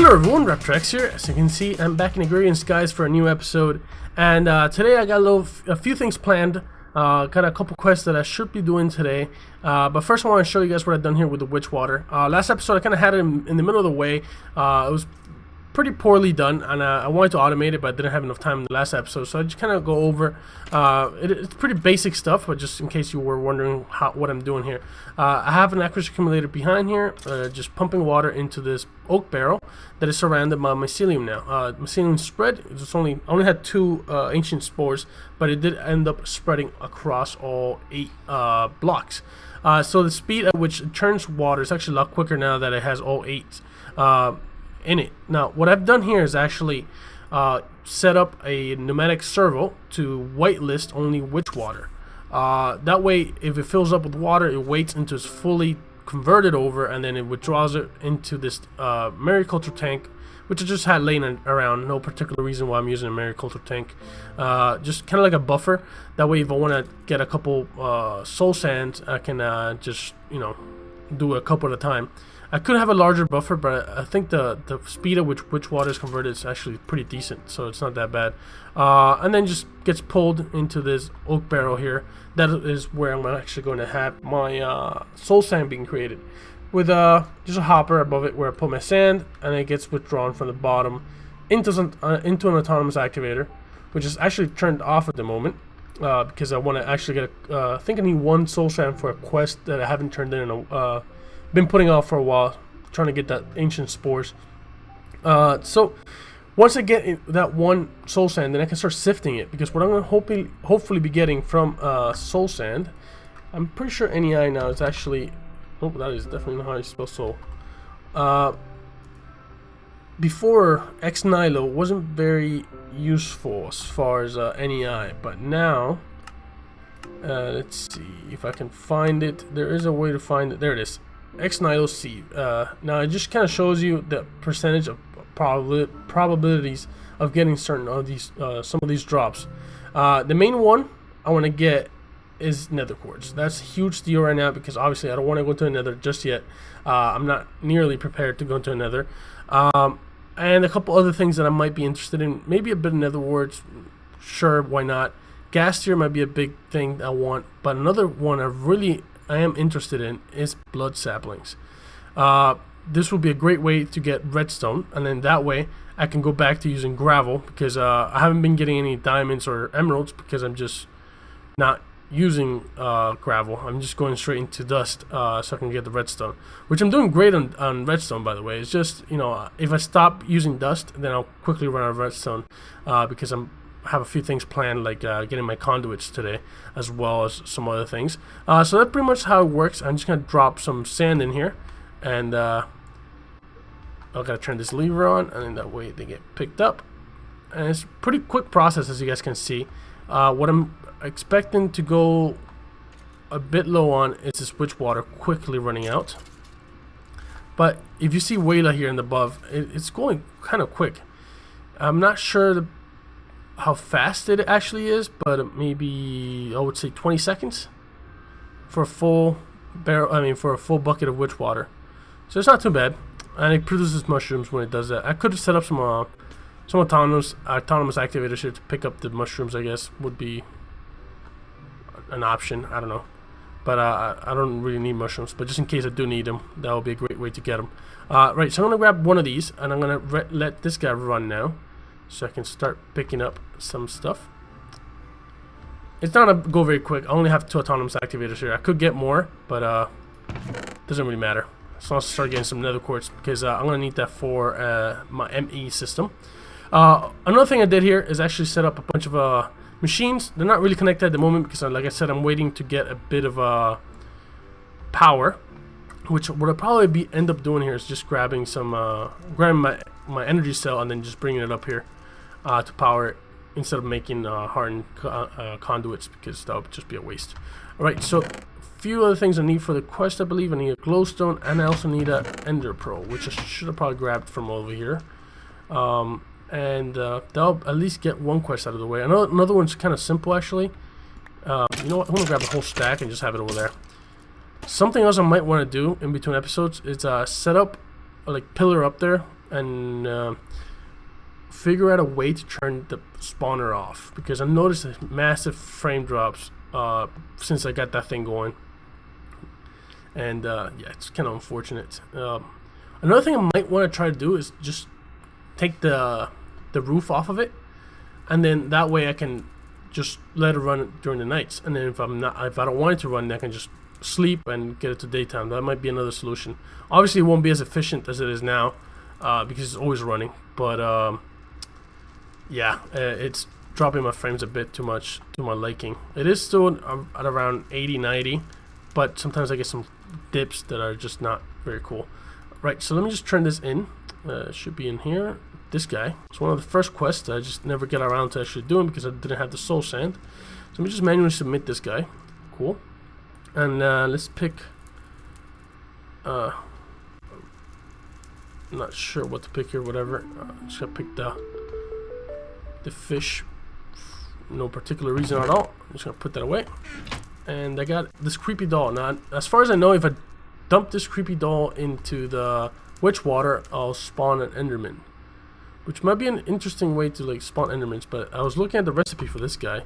Hello everyone, Reptrex here. As you can see, I'm back in Agrarian Skies for a new episode, and today I got a few things planned. Got a couple quests that I should be doing today, but first I want to show you guys what I've done here with the witch water. Last episode I kind of had it in the middle of the way. It was pretty poorly done, and I wanted to automate it, but I didn't have enough time in the last episode, so I just kind of go over. It's pretty basic stuff, but just in case you were wondering what I'm doing here. I have an accuracy accumulator behind here, just pumping water into this oak barrel that is surrounded by mycelium now. Mycelium spread, I only had 2 ancient spores, but it did end up spreading across all 8 blocks. So the speed at which it turns water is actually a lot quicker now that it has all 8 in it. Now what I've done here is actually set up a pneumatic servo to whitelist only witch water. That way if it fills up with water, it waits until it's fully converted over, and then it withdraws it into this mariculture tank, which I just had laying around. No particular reason why I'm using a mariculture tank, just kind of like a buffer. That way if I want to get a couple soul sands, I can just, you know, do a couple at a time. I could have a larger buffer, but I think the speed at which witch water is converted is actually pretty decent, so it's not that bad. And then just gets pulled into this oak barrel here. That is where I'm actually going to have my soul sand being created, with just a hopper above it where I put my sand, and it gets withdrawn from the bottom into an autonomous activator, which is actually turned off at the moment. Because I want to actually get I think I need 1 soul sand for a quest that I haven't turned in been putting off for a while, trying to get that ancient spores. So once I get that 1 soul sand, then I can start sifting it, because what I'm going to hopefully be getting from soul sand, I'm pretty sure NEI now is actually, oh, that is definitely not how you spell soul. Before, ExNihilo wasn't very useful as far as NEI, but now let's see if I can find it. There is a way to find it. There it is, ExNihilo C. Now it just kind of shows you the percentage of probabilities of getting certain of these some of these drops. The main one I want to get is nether quartz. That's a huge deal right now, because obviously I don't want to go to a nether just yet. I'm not nearly prepared to go into a nether. And a couple other things that I might be interested in. Maybe a bit of nether warts. Sure, why not? Gas tier might be a big thing I want, but another one I am interested in is blood saplings. This will be a great way to get redstone, and then that way I can go back to using gravel, because I haven't been getting any diamonds or emeralds because I'm just not using gravel. I'm just going straight into dust, so I can get the redstone, which I'm doing great on redstone, by the way. It's just, you know, if I stop using dust, then I'll quickly run out of redstone, because I have a few things planned, like getting my conduits today, as well as some other things. So that's pretty much how it works. I'm just gonna drop some sand in here, and I've got to turn this lever on, and then that way they get picked up. And it's a pretty quick process, as you guys can see. What I'm expecting to go a bit low on is this witch water quickly running out. But if you see Waila here in the above, it's going kind of quick. I'm not sure how fast it actually is, but maybe I would say 20 seconds for a full barrel. I mean, for a full bucket of witch water. So it's not too bad, and it produces mushrooms when it does that. I could have set up some autonomous activators here to pick up the mushrooms. I guess would be an option. I don't know, but I don't really need mushrooms. But just in case I do need them, that would be a great way to get them. Right, so I'm gonna grab one of these, and I'm gonna let this guy run now, so I can start picking up some stuff. It's not gonna go very quick. I only have 2 autonomous activators here. I could get more, but doesn't really matter. So I'll start getting some nether quartz, because I'm gonna need that for my ME system. Another thing I did here is actually set up a bunch of machines. They're not really connected at the moment, because like I said, I'm waiting to get a bit of power, which what I'll probably end up doing here is just grabbing my energy cell, and then just bringing it up here to power it, instead of making hardened conduits, because that would just be a waste. Alright, so a few other things I need for the quest. I believe I need a glowstone, and I also need an ender pearl, which I should have probably grabbed from over here. And that'll at least get one quest out of the way. Another one's kind of simple, actually. You know what? I'm gonna grab the whole stack and just have it over there. Something else I might want to do in between episodes is set up a pillar up there and figure out a way to turn the spawner off, because I've noticed massive frame drops since I got that thing going, and yeah, it's kind of unfortunate. Another thing I might want to try to do is just take the roof off of it, and then that way I can just let it run during the nights, and then if I don't want it to run, I can just sleep and get it to daytime. That might be another solution. Obviously it won't be as efficient as it is now, because it's always running, but yeah, it's dropping my frames a bit too much to my liking. It is still at around 80-90, but sometimes I get some dips that are just not very cool. Right, so let me just turn this in. Should be in here. This guy. It's one of the first quests that I just never get around to actually doing because I didn't have the soul sand. So let me just manually submit this guy. Cool. And let's pick... I'm not sure what to pick here, whatever. Just gotta pick the fish. No particular reason at all. I'm just gonna put that away. And I got this creepy doll. Now, as far as I know, if I dump this creepy doll into the witch water, I'll spawn an enderman, which might be an interesting way to like spawn endermans. But I was looking at the recipe for this guy,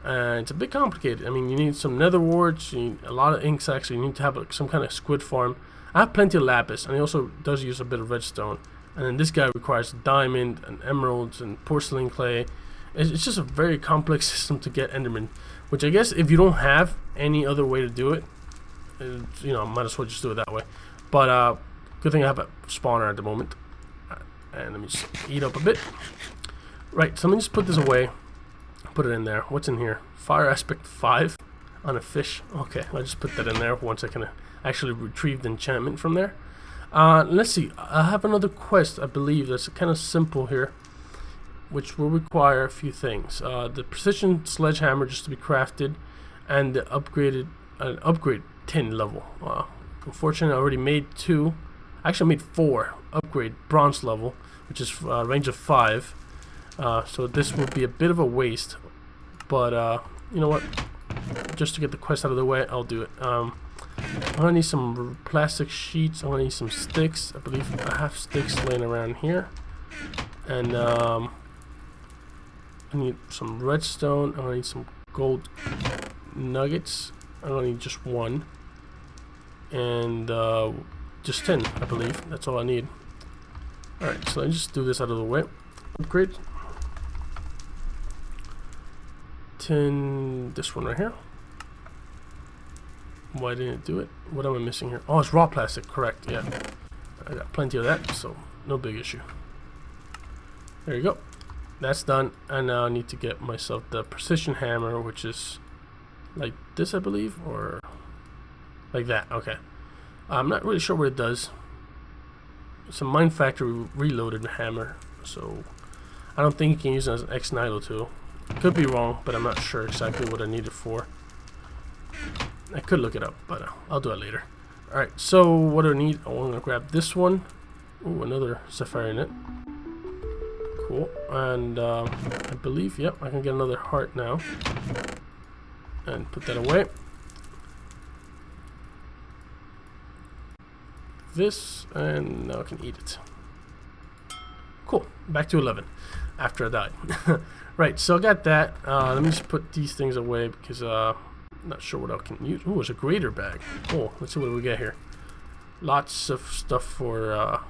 and it's a bit complicated. I mean, you need some nether warts, you need a lot of ink sacs, so you need to have some kind of squid farm. I have plenty of lapis, and he also does use a bit of redstone. And then this guy requires diamond and emeralds and porcelain clay. It's just a very complex system to get enderman, which I guess if you don't have any other way to do it, you know, might as well just do it that way. But good thing I have a spawner at the moment. And let me just eat up a bit. Right, so let me just put this away. Put it in there. What's in here? Fire aspect 5 on a fish. Okay, I'll just put that in there once I can actually retrieve the enchantment from there. Let's see. I have another quest, I believe, that's kind of simple here, which will require a few things. The precision sledgehammer just to be crafted, and the upgrade tin level. Unfortunately, I already made 2. Actually, I made 4 upgrade bronze level, which is range of 5. So this will be a bit of a waste, but you know what? Just to get the quest out of the way, I'll do it. I'm gonna need some plastic sheets. I'm gonna need some sticks. I believe I have sticks laying around here, and I need some redstone. I'm gonna need some gold nuggets. I'm gonna need just 1, and just 10, I believe. That's all I need. Alright, so let me just do this out of the way. Upgrade. 10, this one right here. Why didn't it do it? What am I missing here? Oh, it's raw plastic, correct, yeah. I got plenty of that, so no big issue. There you go. That's done, and now I need to get myself the precision hammer, which is like this, I believe, or like that. Okay. I'm not really sure what it does. It's a Mine Factory reloaded hammer, so I don't think you can use it as an ExNihilo tool. Could be wrong, but I'm not sure exactly what I need it for. I could look it up, but I'll do it later. Alright, so what do I need? I'm going to grab this one. Ooh, another sapphire in it. Cool. And I believe, yep, I can get another heart now. And put that away. This, and now I can eat it. Cool. Back to 11 after I died. Right, so I got that. Let me just put these things away because I'm not sure what I can use. Ooh, it's a grater bag. Oh, let's see what we get here. Lots of stuff for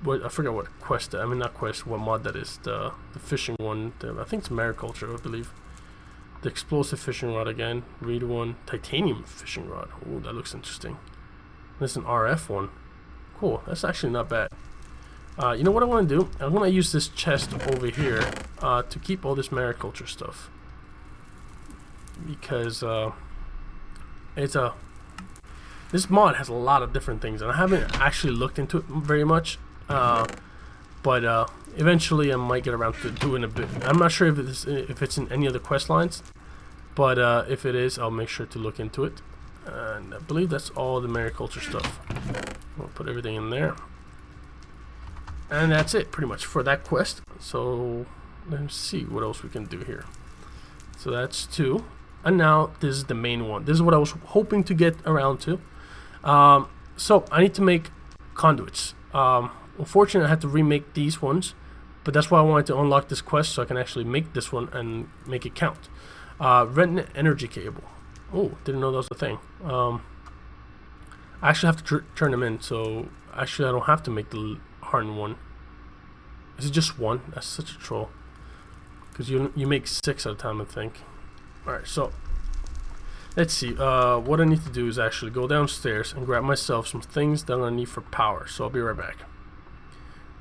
what, I forgot what quest. I mean, not quest. What mod that is? The fishing one. I think it's mariculture, I believe. The explosive fishing rod again. Reed one. Titanium fishing rod. Ooh, that looks interesting. There's an RF one. Cool. That's actually not bad. You know what I want to do? I'm going to use this chest over here to keep all this mariculture stuff. Because this mod has a lot of different things, and I haven't actually looked into it very much. But eventually I might get around to doing a bit. I'm not sure if it's in any of the quest lines, but if it is, I'll make sure to look into it. And I believe that's all the mariculture stuff. I'll put everything in there. And that's it, pretty much, for that quest. So, let's see what else we can do here. So that's 2. And now, this is the main one. This is what I was hoping to get around to. So, I need to make conduits. Unfortunately, I had to remake these ones, but that's why I wanted to unlock this quest so I can actually make this one and make it count. Rednet energy cable. Oh, didn't know that was a thing. I actually have to turn them in, so actually I don't have to make the hardened one. Is it just one? That's such a troll. Because you make 6 at a time, I think. Alright, so let's see. What I need to do is actually go downstairs and grab myself some things that I'm going to need for power. So I'll be right back.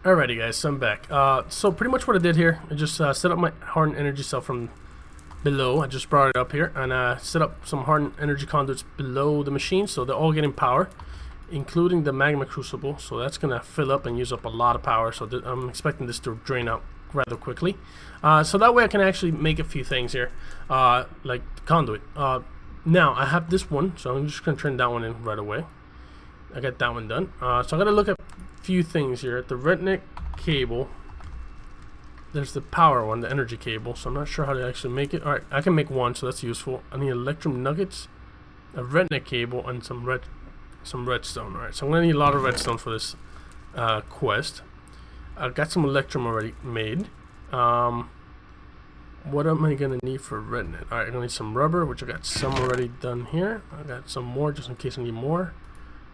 Alrighty guys, so I'm back. So pretty much what I did here, I just set up my hardened energy cell from below. I just brought it up here and set up some hardened energy conduits below the machine, so they're all getting power, including the magma crucible. So that's gonna fill up and use up a lot of power, so I'm expecting this to drain out rather quickly. So that way I can actually make a few things here, like the conduit. Now I have this one, so I'm just gonna turn that one in right away. I got that one done. So I gotta look at a few things here. The redneck cable, there's the power one, the energy cable, so I'm not sure how to actually make it. Alright, I can make one, so that's useful. I need electrum nuggets, a redneck cable, and some redstone. Alright, so I'm gonna need a lot of redstone for this quest. I've got some electrum already made. What am I gonna need for rednet? Alright, I'm gonna need some rubber, which I got some already done here. I got some more just in case I need more.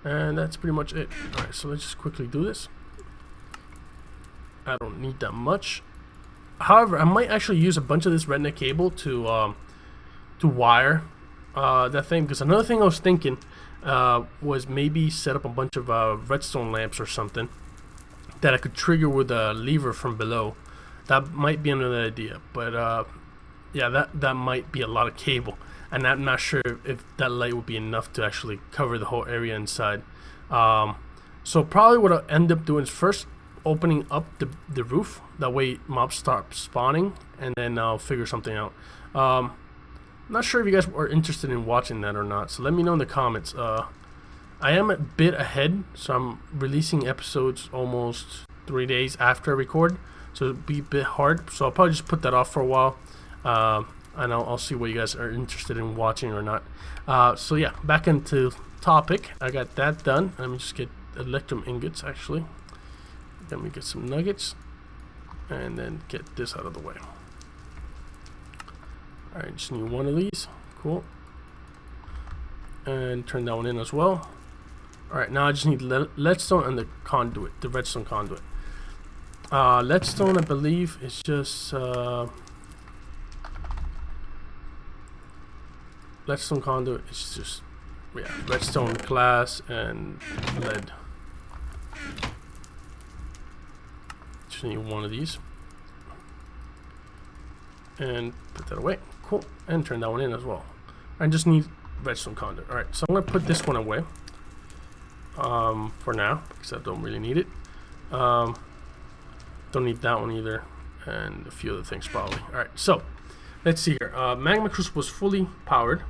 And that's pretty much it. Alright, so let's just quickly do this. I don't need that much. However, I might actually use a bunch of this rednet cable to wire that thing, because another thing I was thinking was maybe set up a bunch of redstone lamps or something that I could trigger with a lever from below. That might be another idea, but yeah, that might be a lot of cable, and I'm not sure if that light would be enough to actually cover the whole area inside. So probably what I'll end up doing is first opening up the roof, that way mobs start spawning, and then I'll figure something out. I'm not sure if you guys are interested in watching that or not, so let me know in the comments. I am a bit ahead, so I'm releasing episodes almost 3 days after I record, so it'll be a bit hard, so I'll probably just put that off for a while, and I'll see what you guys are interested in watching or not. So yeah, back into topic. I got that done. Let me just get electrum ingots actually. Let me get some nuggets and then get this out of the way. Alright, just need one of these. Cool. And turn that one in as well. Alright, now I just need leadstone and the conduit, the redstone conduit. Leadstone, I believe, is just leadstone conduit is just, yeah, redstone, glass, and lead. Just need one of these and put that away. Cool. And turn that one in as well. I just need redstone conduit. Alright, so I'm gonna put this one away for now, because I don't really need it. Don't need that one either, and a few other things probably. Alright, so let's see here. Magma Crucible was fully powered.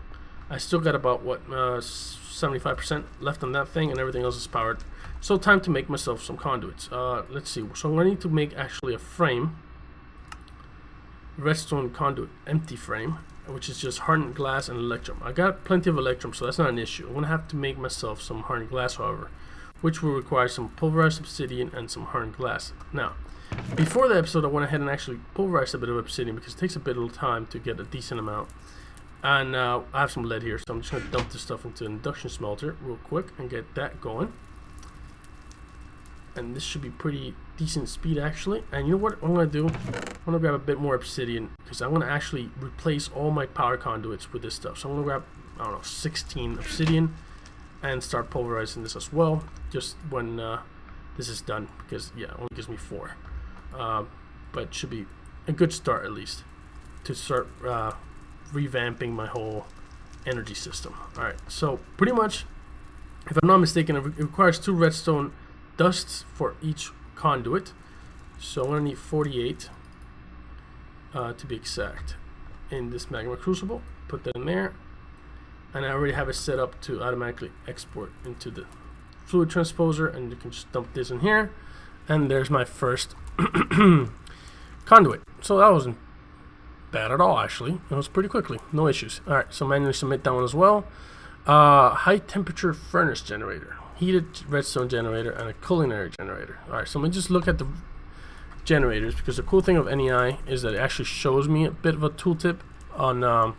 I still got about what 75% left on that thing, and everything else is powered. So time to make myself some conduits. Let's see. So I'm going to need to make actually a frame, redstone conduit empty frame, which is just hardened glass and electrum. I got plenty of electrum, so that's not an issue. I'm going to have to make myself some hardened glass, however, which will require some pulverized obsidian and some hardened glass. Now, before the episode, I went ahead and actually pulverized a bit of obsidian because it takes a bit of time to get a decent amount. And I have some lead here, so I'm just going to dump this stuff into an induction smelter real quick and get that going. And this should be pretty decent speed actually. And you know what I'm going to do? I'm going to grab a bit more obsidian because I'm going to actually replace all my power conduits with this stuff. So I'm going to grab, I don't know, 16 obsidian and start pulverizing this as well, just when this is done, because yeah, it only gives me 4. But it should be a good start at least to start revamping my whole energy system. Alright, so pretty much, if I'm not mistaken, it requires 2 redstone dusts for each conduit, so I'm going to need 48 to be exact in this magma crucible. Put that in there, and I already have it set up to automatically export into the fluid transposer, and you can just dump this in here, and there's my first conduit. So that wasn't bad at all actually. It was pretty quickly, no issues. Alright, so manually submit that one as well. High temperature furnace generator. heated redstone generator, and a culinary generator. Alright, so let me just look at the generators, because the cool thing of NEI is that it actually shows me a bit of a tooltip on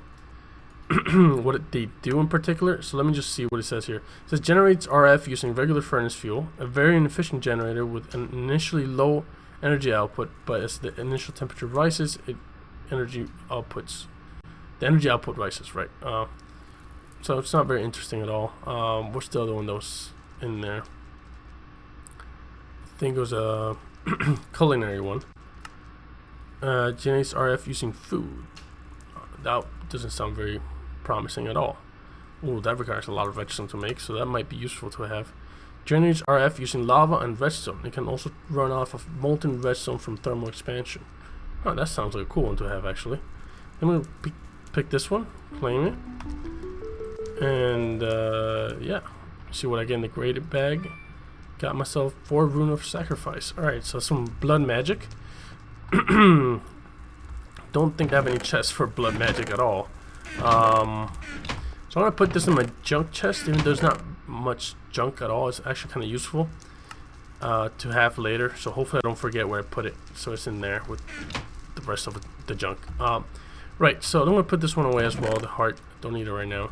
what they do in particular. So let me just see what it says here. It says generates RF using regular furnace fuel, a very inefficient generator with an initially low energy output, but as the initial temperature rises, the energy output rises, right? So it's not very interesting at all. What's the other one that was in there? I think it was a culinary one. Generates RF using food. That doesn't sound very promising at all. Oh, that requires a lot of redstone to make, so that might be useful to have. Generates RF using lava and redstone. It can also run off of molten redstone from thermal expansion. Oh, that sounds like a cool one to have, actually. I'm going to pick this one, claim it, and yeah, see what I get in the graded bag. Got myself 4 Rune of Sacrifice. Alright, so some blood magic. Don't think I have any chests for blood magic at all. So I'm going to put this in my junk chest, even though there's not much junk at all. It's actually kind of useful to have later, so hopefully I don't forget where I put it, so it's in there with the rest of the junk. Right, so I'm going to put this one away as well, the heart. Don't need it right now.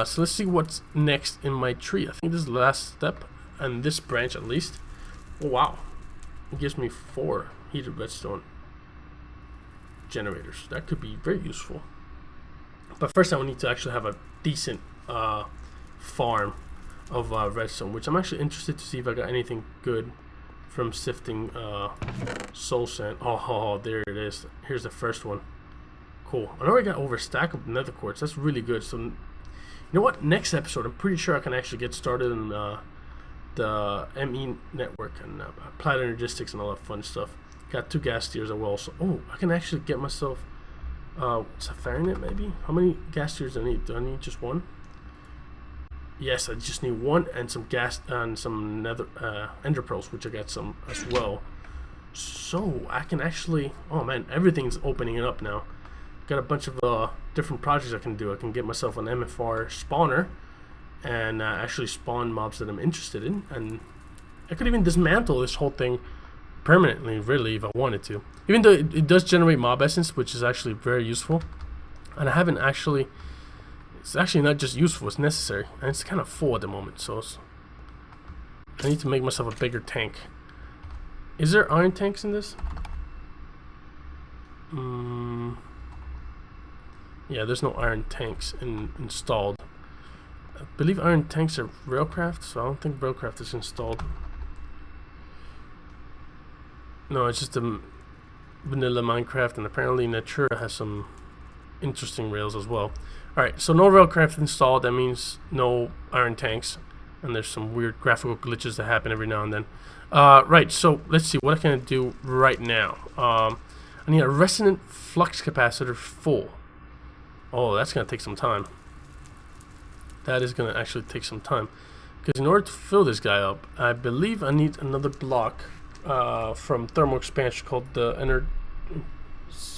So let's see what's next in my tree. I think this is the last step, and this branch at least. Oh, wow. It gives me 4 heated redstone generators. That could be very useful. But first I will need to actually have a decent farm of redstone, which I'm actually interested to see if I got anything good from sifting soul sand. Oh, there it is. Here's the first one. Cool. I already got over a stack of nether quartz. That's really good. So, you know what? Next episode, I'm pretty sure I can actually get started in the ME network and apply Energistics and all that fun stuff. Got 2 gas tiers as well. So, oh, I can actually get myself Safarian maybe? How many gas tiers do I need? Do I need just 1? Yes, I just need 1 and some gas and some nether ender pearls, which I got some as well. So I can actually, oh man, everything's opening up now. Got a bunch of different projects I can do. I can get myself an MFR spawner and actually spawn mobs that I'm interested in, and I could even dismantle this whole thing permanently, really, if I wanted to. Even though it does generate mob essence, which is actually very useful, and I haven't actually, it's actually not just useful, it's necessary, and it's kind of full at the moment, so I need to make myself a bigger tank. Is there iron tanks in this? Yeah, there's no iron tanks installed. I believe iron tanks are Railcraft, so I don't think Railcraft is installed. No, it's just a vanilla Minecraft, and apparently Natura has some interesting rails as well. Alright, so no Railcraft installed, that means no iron tanks, and there's some weird graphical glitches that happen every now and then. Right, so let's see, what can I do right now? I need a resonant flux capacitor full. Oh, that's going to take some time. That is going to actually take some time. Because in order to fill this guy up, I believe I need another block from thermal expansion called the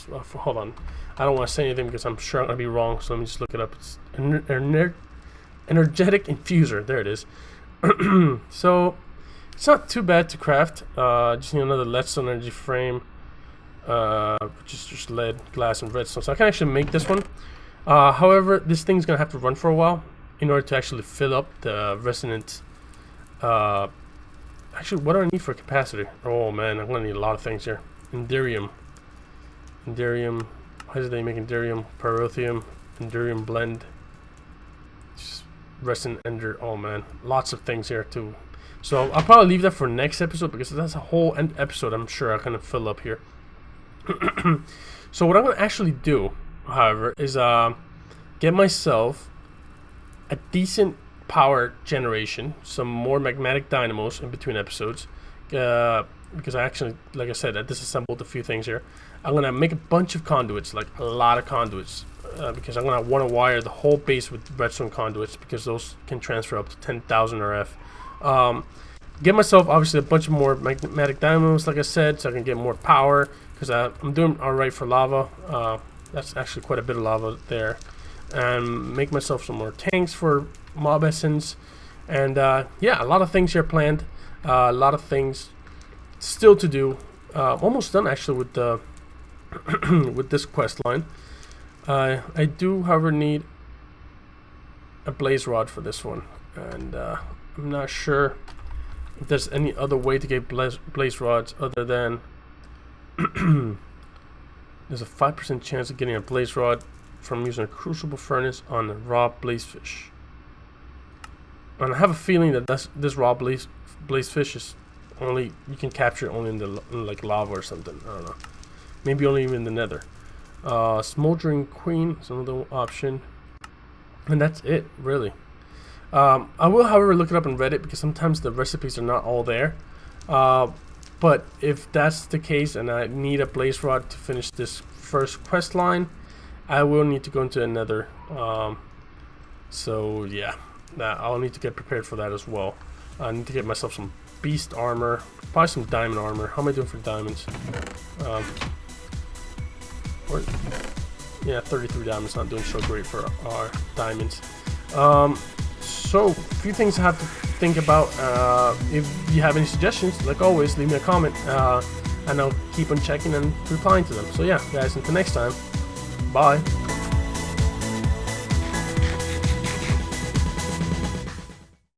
hold on. I don't want to say anything because I'm sure I'm going to be wrong, so let me just look it up. It's energetic infuser. There it is. So, it's not too bad to craft. Just need another leadstone energy frame. Just lead, glass, and redstone. So I can actually make this one. However, this thing's gonna have to run for a while in order to actually fill up the resonant. Actually, what do I need for capacitor? Oh man, I'm gonna need a lot of things here. Enderium. How do they make enderium? Pyrotheum, enderium blend. Just resonant ender. Oh man, lots of things here too. So I'll probably leave that for next episode because that's a whole episode I'm sure I can fill up here. So what I'm gonna actually do, however, is get myself a decent power generation, some more magmatic dynamos in between episodes, because I actually, like I said, I disassembled a few things here. I'm gonna make a bunch of conduits, like a lot of conduits, because I'm gonna want to wire the whole base with redstone conduits because those can transfer up to 10,000 RF. Get myself obviously a bunch of more magmatic dynamos, like I said, so I can get more power because I'm doing alright for lava. That's actually quite a bit of lava there. And make myself some more tanks for mob essence, And yeah, a lot of things here planned, a lot of things still to do. Almost done actually with the with this quest line. I do, however, need a blaze rod for this one, and I'm not sure if there's any other way to get blaze rods other than there's a 5% chance of getting a blaze rod from using a crucible furnace on a raw blazefish. And I have a feeling that this raw blazefish is only, you can capture it only in like lava or something. I don't know. Maybe only even in the nether. Smoldering Queen is another option. And that's it, really. I will, however, look it up on Reddit because sometimes the recipes are not all there. But if that's the case and I need a blaze rod to finish this first quest line, I will need to go into another. So yeah, I'll need to get prepared for that as well. I need to get myself some beast armor, probably some diamond armor. How am I doing for diamonds? Yeah, 33 diamonds, not doing so great for our diamonds. So, a few things I have to think about. If you have any suggestions, like always, leave me a comment, and I'll keep on checking and replying to them. So yeah, guys, until next time, bye.